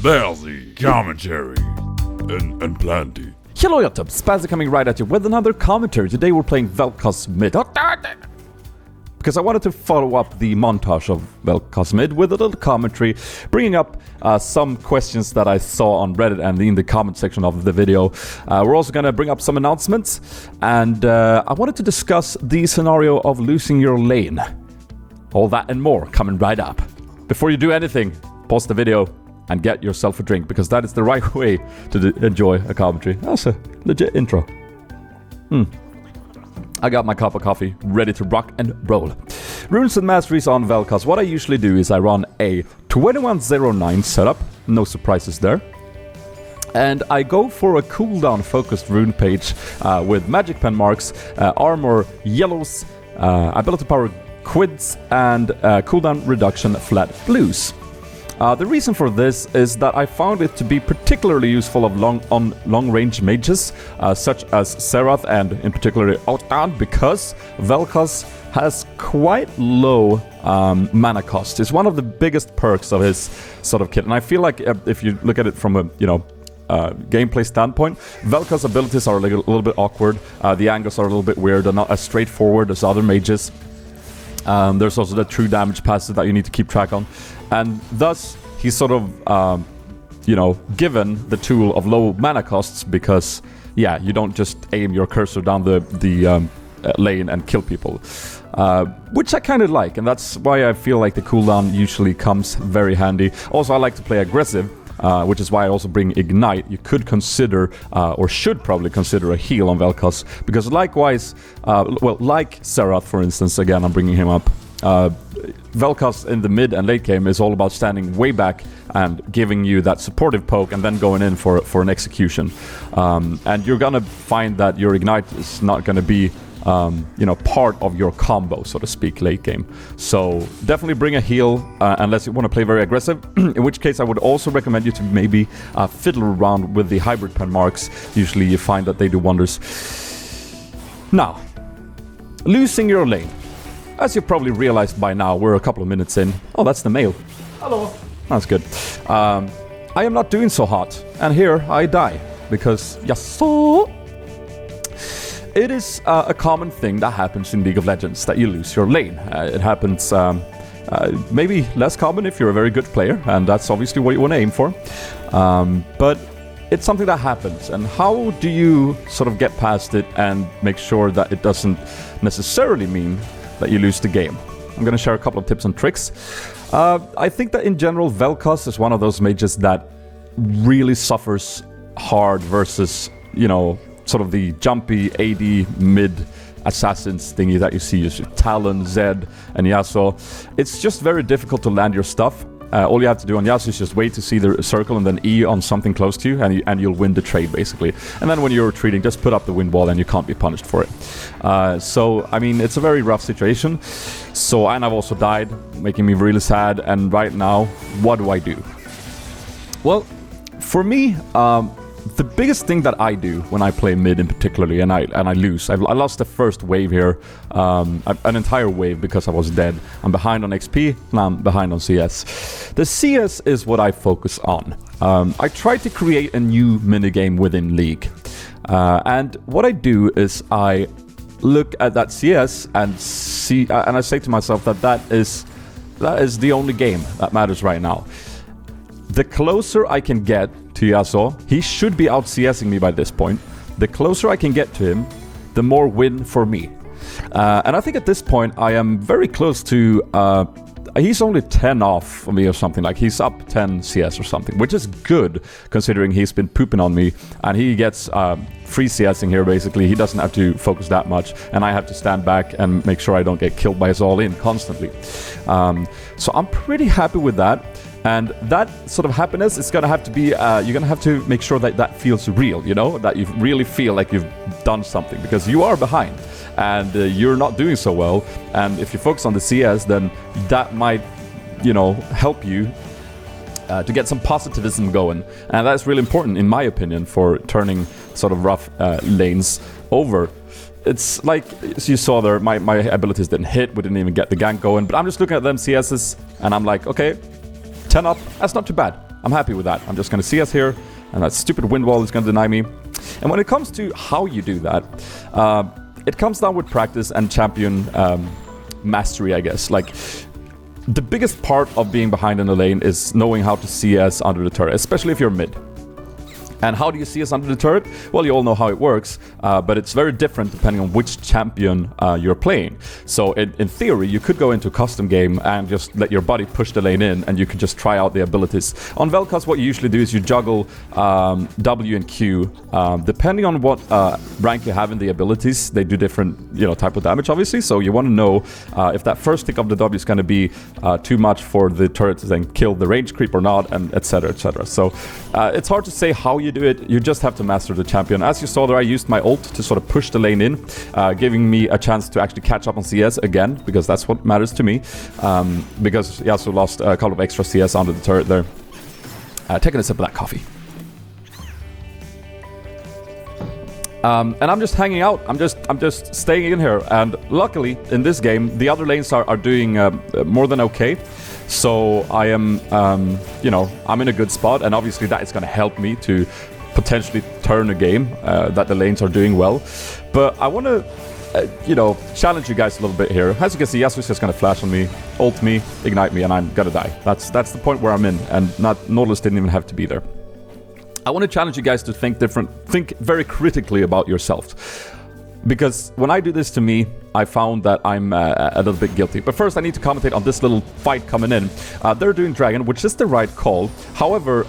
Sp4zie commentary and plenty. Hello YouTube, Sp4zie coming right at you with another commentary. Today we're playing vel'koz mid. Because I wanted to follow up the montage of vel'koz mid with a little commentary, bringing up some questions that I saw on Reddit and in the comment section of the video. We're also going to bring up some announcements, and I wanted to discuss the scenario of losing your lane. All that and more coming right up. Before you do anything, pause the video and get yourself a drink, because that is the right way to enjoy a commentary. That's a legit intro. I got my cup of coffee ready to rock and roll. Runes and masteries on vel'koz. What I usually do is I run a 2109 setup, no surprises there. And I go for a cooldown focused rune page with magic pen marks, armor yellows, ability power quids, and cooldown reduction flat blues. The reason for this is that I found it to be particularly useful of long-range mages, such as Serath and in particular Outland, because vel'koz has quite low mana cost. It's one of the biggest perks of his sort of kit, and I feel like if you look at it from a gameplay standpoint, vel'koz abilities are a little bit awkward. The angles are a little bit weird and not as straightforward as other mages. There's also the true damage passive that you need to keep track on, and thus he's sort of given the tool of low mana costs, because you don't just aim your cursor down the lane and kill people, which I kind of like, and that's why I feel like the cooldown usually comes very handy. Also, I like to play aggressive, which is why I also bring Ignite. You could consider, or should probably consider, a heal on vel'koz, because likewise, like Serath, for instance, again, I'm bringing him up, vel'koz in the mid and late game is all about standing way back and giving you that supportive poke and then going in for an execution. And you're gonna find that your Ignite is not gonna be part of your combo, so to speak, late game. So definitely bring a heal unless you want to play very aggressive, in which case I would also recommend you to maybe fiddle around with the hybrid pen marks. Usually you find that they do wonders. Now, losing your lane. As you probably realized by now, we're a couple of minutes in. Oh, that's the mail. Hello. That's good. I am not doing so hot, and here I die, because it is a common thing that happens in League of Legends, that you lose your lane. It happens maybe less common if you're a very good player, and that's obviously what you want to aim for. But it's something that happens, and how do you sort of get past it and make sure that it doesn't necessarily mean that you lose the game? I'm going to share a couple of tips and tricks. I think that in general, vel'koz is one of those mages that really suffers hard versus, sort of the jumpy AD mid assassins thingy that you see, usually Talon, Zed, and Yasuo. It's just very difficult to land your stuff. All you have to do on Yasuo is just wait to see the circle and then E on something close to you, and you'll win the trade, basically. And then when you're retreating, just put up the wind wall and you can't be punished for it. So, I mean, it's a very rough situation. So, and I've also died, making me really sad. And right now, what do I do? Well, for me, the biggest thing that I do when I play mid in particularly, and I lose. I lost the first wave here, an entire wave, because I was dead. I'm behind on XP, and I'm behind on CS. The CS is what I focus on. I try to create a new minigame within League. And what I do is I look at that CS and see, and I say to myself that is the only game that matters right now. The closer I can get to Yasuo, he should be out CSing me by this point. The closer I can get to him, the more win for me. And I think at this point I am very close to, he's only 10 off of me or something, like he's up 10 CS or something, which is good considering he's been pooping on me, and he gets free CSing here basically. He doesn't have to focus that much, and I have to stand back and make sure I don't get killed by his all-in constantly. So I'm pretty happy with that. And that sort of happiness is going to have to be, you're going to have to make sure that feels real, that you really feel like you've done something, because you are behind and you're not doing so well. And if you focus on the CS, then that might, help you to get some positivism going. And that's really important, in my opinion, for turning sort of rough lanes over. It's like, as you saw there, my abilities didn't hit, we didn't even get the gank going, but I'm just looking at them CSs, and I'm like, okay, 10 up, that's not too bad. I'm happy with that. I'm just going to CS here, and that stupid wind wall is going to deny me. And when it comes to how you do that, it comes down with practice and champion mastery, I guess. Like, the biggest part of being behind in the lane is knowing how to CS under the turret, especially if you're mid. And how do you CS under the turret? Well, you all know how it works, but it's very different depending on which champion you're playing. So in theory, you could go into a custom game and just let your buddy push the lane in, and you could just try out the abilities. On vel'koz, what you usually do is you juggle W and Q. Depending on what rank you have in the abilities, they do different, type of damage, obviously. So you want to know if that first tick of the W is going to be too much for the turret to then kill the range creep or not, and etc, etc. So it's hard to say how you do it. You just have to master the champion. As you saw there, I used my ult to sort of push the lane in, giving me a chance to actually catch up on CS again, because that's what matters to me. Because Yasuo lost a couple of extra CS under the turret there. Taking a sip of that coffee. And I'm just hanging out. I'm just staying in here. And luckily, in this game, the other lanes are doing more than okay. So I am, I'm in a good spot, and obviously that is going to help me to potentially turn a game that the lanes are doing well. But I want to, challenge you guys a little bit here. As you can see, Yasuo's just going to flash on me, ult me, ignite me, and I'm going to die. That's the point where I'm in, and Nautilus didn't even have to be there. I want to challenge you guys to think different, think very critically about yourself. Because when I do this to me, I found that I'm a little bit guilty. But first, I need to commentate on this little fight coming in. They're doing Dragon, which is the right call. However,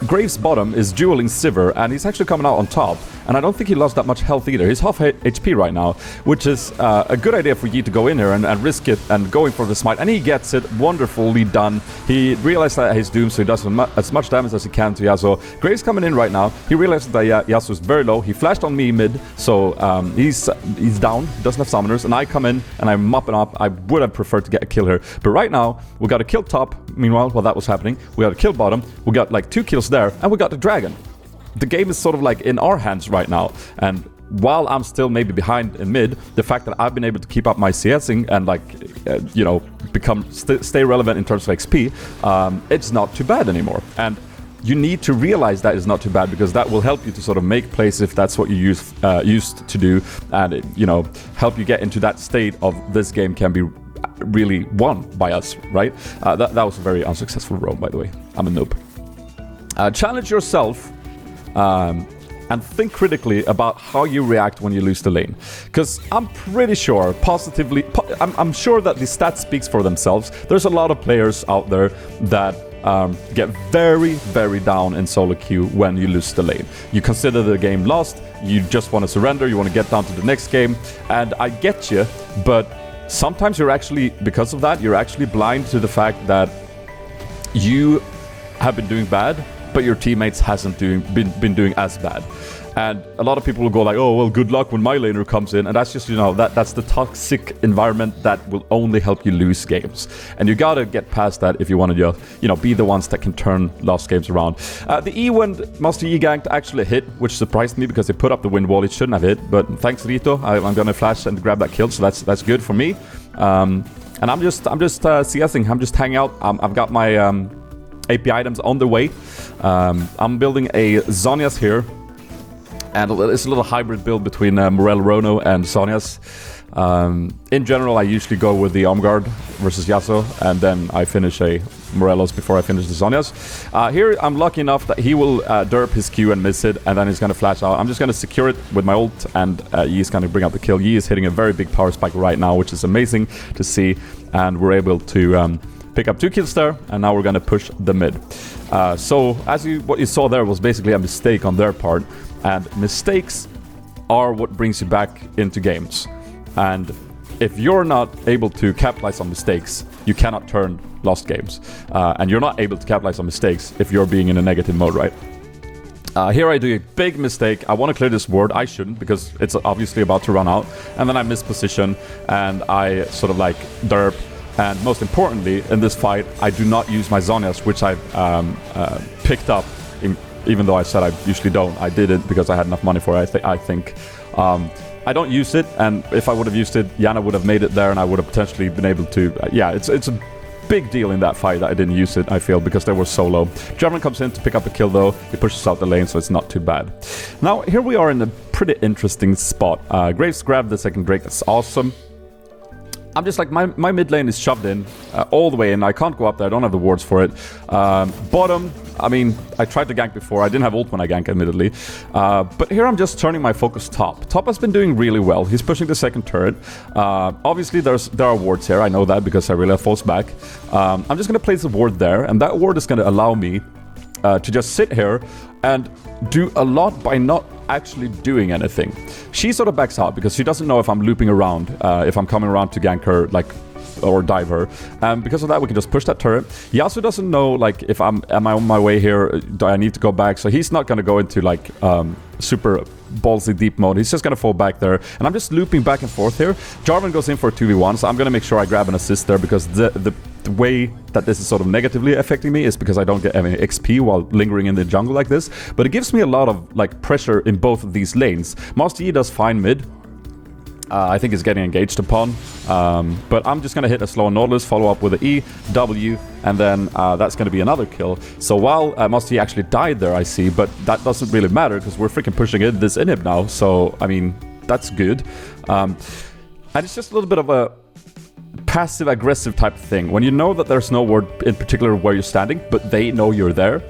Graves' bottom is dueling Sivir, and he's actually coming out on top. And I don't think he lost that much health either. He's half HP right now, which is a good idea for Yi to go in here and risk it and going for the smite. And he gets it wonderfully done. He realized that he's doomed, so he does as much damage as he can to Yasuo. Graves coming in right now. He realizes that Yasuo is very low. He flashed on me mid, so he's down. Doesn't have summoners. And I come in and I'm mopping up. I would have preferred to get a kill here. But right now, we got a kill top. Meanwhile, while that was happening, we got a kill bottom. We got like 2 kills there, and we got the dragon. The game is sort of like in our hands right now, and while I'm still maybe behind in mid, the fact that I've been able to keep up my CSing and stay relevant in terms of XP, it's not too bad anymore. And you need to realize that is not too bad, because that will help you to sort of make plays if that's what you used to do, and help you get into that state of this game can be really won by us, right? That was a very unsuccessful roam, by the way. I'm a noob. Challenge yourself. And think critically about how you react when you lose the lane. Because I'm pretty sure, I'm sure that the stats speaks for themselves. There's a lot of players out there that get very, very down in solo queue when you lose the lane. You consider the game lost, you just want to surrender, you want to get down to the next game, and I get you, but sometimes you're actually, because of that, you're actually blind to the fact that you have been doing bad, but your teammates hasn't been doing as bad. And a lot of people will go like, oh, well, good luck when my laner comes in. And that's just, that's the toxic environment that will only help you lose games. And you gotta get past that if you want to, be the ones that can turn lost games around. The E when Master Yi ganked actually hit, which surprised me because they put up the wind wall. It shouldn't have hit, but thanks Rito, I'm gonna flash and grab that kill, so that's good for me. And I'm just CSing. I'm just hanging out. I've got my AP items on the way. I'm building a Zhonya's here. And it's a little hybrid build between Morel Rono and Zhonya's. In general, I usually go with the Arm Guard versus Yasuo, and then I finish a Morello's before I finish the Zhonya's. Here, I'm lucky enough that he will derp his Q and miss it, and then he's going to flash out. I'm just going to secure it with my ult, and Yi's going to bring out the kill. Yi is hitting a very big power spike right now, which is amazing to see, and we're able to pick up 2 kills there, and now we're going to push the mid. So, what you saw there was basically a mistake on their part. And mistakes are what brings you back into games. And if you're not able to capitalize on mistakes, you cannot turn lost games. And you're not able to capitalize on mistakes if you're being in a negative mode, right? Here I do a big mistake. I want to clear this ward. I shouldn't, because it's obviously about to run out. And then I miss position, and I sort of like derp. And most importantly, in this fight, I do not use my Zhonya's, which I've picked up even though I said I usually don't. I did it because I had enough money for it, I think. I don't use it, and if I would have used it, Yana would have made it there, and I would have potentially been able to... it's a big deal in that fight that I didn't use it, I feel, because they were so low. Jarvan comes in to pick up a kill though. He pushes out the lane, so it's not too bad. Now, here we are in a pretty interesting spot. Graves grabbed the second Drake. That's awesome. I'm just like, my mid lane is shoved in, all the way in. I can't go up there. I don't have the wards for it. Bottom, I mean, I tried to gank before. I didn't have ult when I ganked, admittedly. But here I'm just turning my focus top. Top has been doing really well. He's pushing the second turret. Obviously, there are wards here. I know that because I really have falls back. I'm just going to place a ward there, and that ward is going to allow me to just sit here and do a lot by not actually doing anything. She sort of backs out because she doesn't know if I'm looping around, if I'm coming around to gank her, like, or dive her. Because of that, we can just push that turret. Yasuo doesn't know, like, if am I on my way here? Do I need to go back? So he's not going to go into, like, super ballsy deep mode. He's just going to fall back there. And I'm just looping back and forth here. Jarvan goes in for a 2v1, so I'm going to make sure I grab an assist there because the way that this is sort of negatively affecting me is because I don't get any XP while lingering in the jungle like this. But it gives me a lot of, like, pressure in both of these lanes. Sp4zie does fine mid. I think he's getting engaged upon. But I'm just going to hit a slow Nautilus, follow up with an E, W, and then that's going to be another kill. So while Sp4zie actually died there, I see, but that doesn't really matter because we're freaking pushing this inhib now. So, I mean, that's good. And it's just a little bit of a passive-aggressive type of thing. When you know that there's no ward in particular where you're standing, but they know you're there,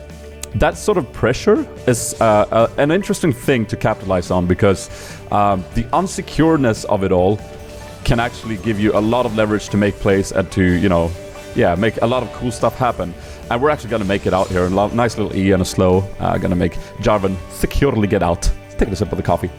that sort of pressure is an interesting thing to capitalize on because the unsecureness of it all can actually give you a lot of leverage to make plays and to, you know, yeah, make a lot of cool stuff happen. And we're actually going to make it out here. A nice little E and a slow. Going to make Jarvan securely get out. Let's take a sip of the coffee.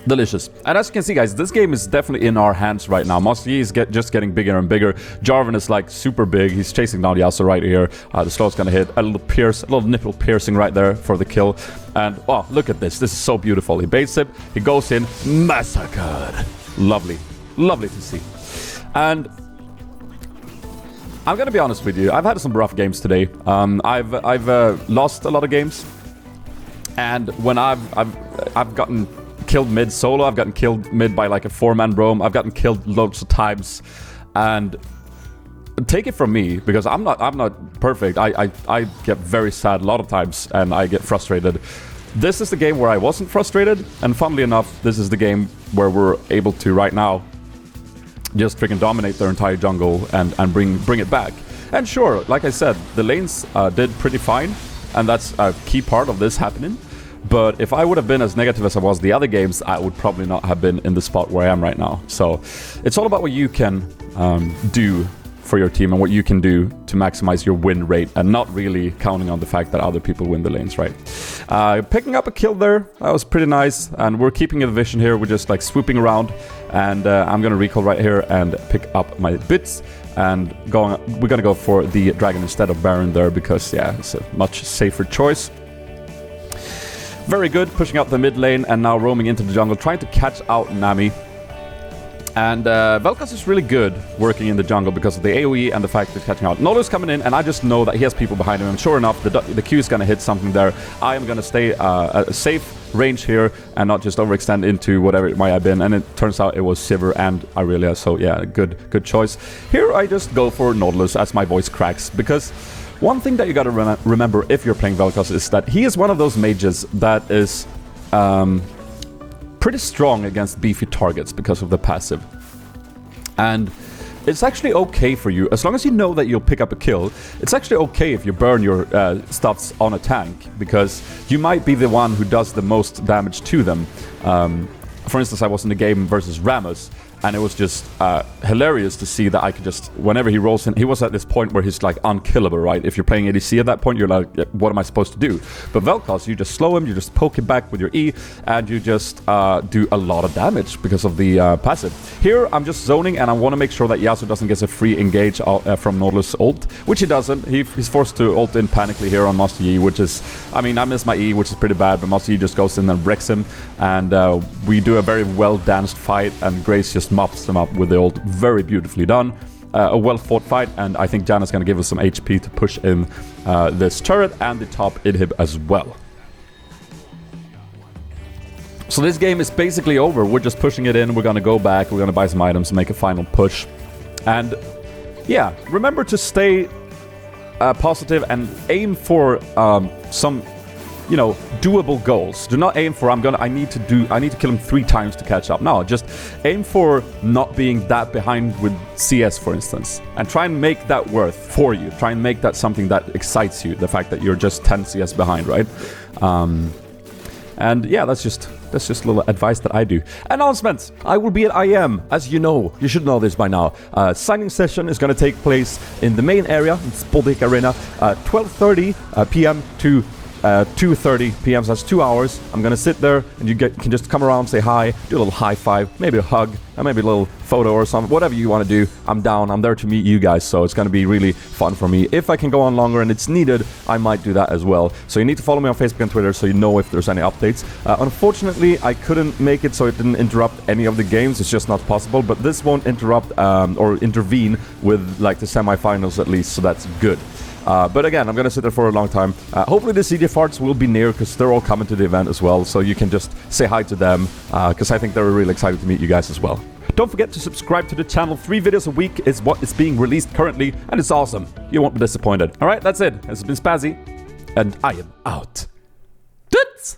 Delicious. And as you can see, guys, this game is definitely in our hands right now. Sp4zie is just getting bigger and bigger. Jarvan is like super big. He's chasing down Yasuo right here. The slow's gonna hit a little nipple piercing right there for the kill. And oh, look at this. This is so beautiful. He baits it. He goes in. Massacred. Lovely. Lovely to see. And I'm gonna be honest with you. I've had some rough games today. I've lost a lot of games. And when I've gotten killed mid solo, I've gotten killed mid by like a 4-man roam, I've gotten killed loads of times, and take it from me, because I'm not perfect. I get very sad a lot of times, and I get frustrated. This is the game where I wasn't frustrated, and funnily enough, this is the game where we're able to right now just freaking dominate their entire jungle and bring it back. And sure, like I said, the lanes did pretty fine, and that's a key part of this happening. But if I would have been as negative as I was the other games, I would probably not have been in the spot where I am right now. So it's all about what you can do for your team and what you can do to maximize your win rate and not really counting on the fact that other people win the lanes, right? Picking up a kill there, that was pretty nice. And we're keeping a vision here. We're just like swooping around. And I'm going to recall right here and pick up my bits. And we're going to go for the dragon instead of Baron there because, yeah, it's a much safer choice. Very good, pushing out the mid lane and now roaming into the jungle, trying to catch out Nami. And vel'koz is really good working in the jungle because of the AoE and the fact that he's catching out. Nolo's coming in, and I just know that he has people behind him. And sure enough, the Q is going to hit something there. I am going to stay a safe range here and not just overextend into whatever it might have been. And it turns out it was Sivir and Irelia, so yeah, good choice. Here I just go for Nautilus as my voice cracks, because one thing that you gotta remember if you're playing vel'koz is that he is one of those mages that is pretty strong against beefy targets because of the passive. And it's actually okay for you, as long as you know that you'll pick up a kill, it's actually okay if you burn your stuffs on a tank, because you might be the one who does the most damage to them. For instance, I was in a game versus Rammus, and it was just hilarious to see that I could just, whenever he rolls in, he was at this point where he's like unkillable, right? If you're playing ADC at that point, you're like, what am I supposed to do? But vel'koz, you just slow him, you just poke him back with your E, and you just do a lot of damage because of the passive. Here, I'm just zoning, and I want to make sure that Yasuo doesn't get a free engage from Nautilus ult, which he doesn't. He's forced to ult in panically here on Sp4zie, which is, I mean, I miss my E, which is pretty bad, but Sp4zie just goes in and wrecks him, and we do a very well-danced fight, and Grace just mops them up with the ult. Very beautifully done. A well-fought fight, and I think Janna's going to give us some HP to push in this turret and the top inhib as well. So this game is basically over. We're just pushing it in. We're gonna go back. We're gonna buy some items and make a final push. And yeah, remember to stay positive and aim for some, you know, doable goals. Do not aim for I need to kill him 3 times to catch up. No, just aim for not being that behind with CS, for instance, and try and make that worth for you. Try and make that something that excites you. The fact that you're just 10 CS behind, right? And yeah, that's just a little advice that I do. Announcements! I will be at IM, as you know. You should know this by now. Signing session is going to take place in the main area, in Sp4zie Arena, 12:30 p.m. to 2:30 p.m. So that's 2 hours. I'm gonna sit there, and you can just come around, say hi, do a little high five, maybe a hug, and maybe a little photo or something. Whatever you want to do, I'm down. I'm there to meet you guys, so it's gonna be really fun for me. If I can go on longer and it's needed, I might do that as well. So you need to follow me on Facebook and Twitter so you know if there's any updates. Unfortunately, I couldn't make it, so it didn't interrupt any of the games. It's just not possible. But this won't interrupt or intervene with like the semifinals at least, so that's good. But again, I'm gonna sit there for a long time. Hopefully the CD farts will be near, because they're all coming to the event as well, so you can just say hi to them, because I think they're really excited to meet you guys as well. Don't forget to subscribe to the channel. 3 videos a week is what is being released currently, and it's awesome. You won't be disappointed. Alright, that's it. This has been Sp4zie, and I am out. Toots!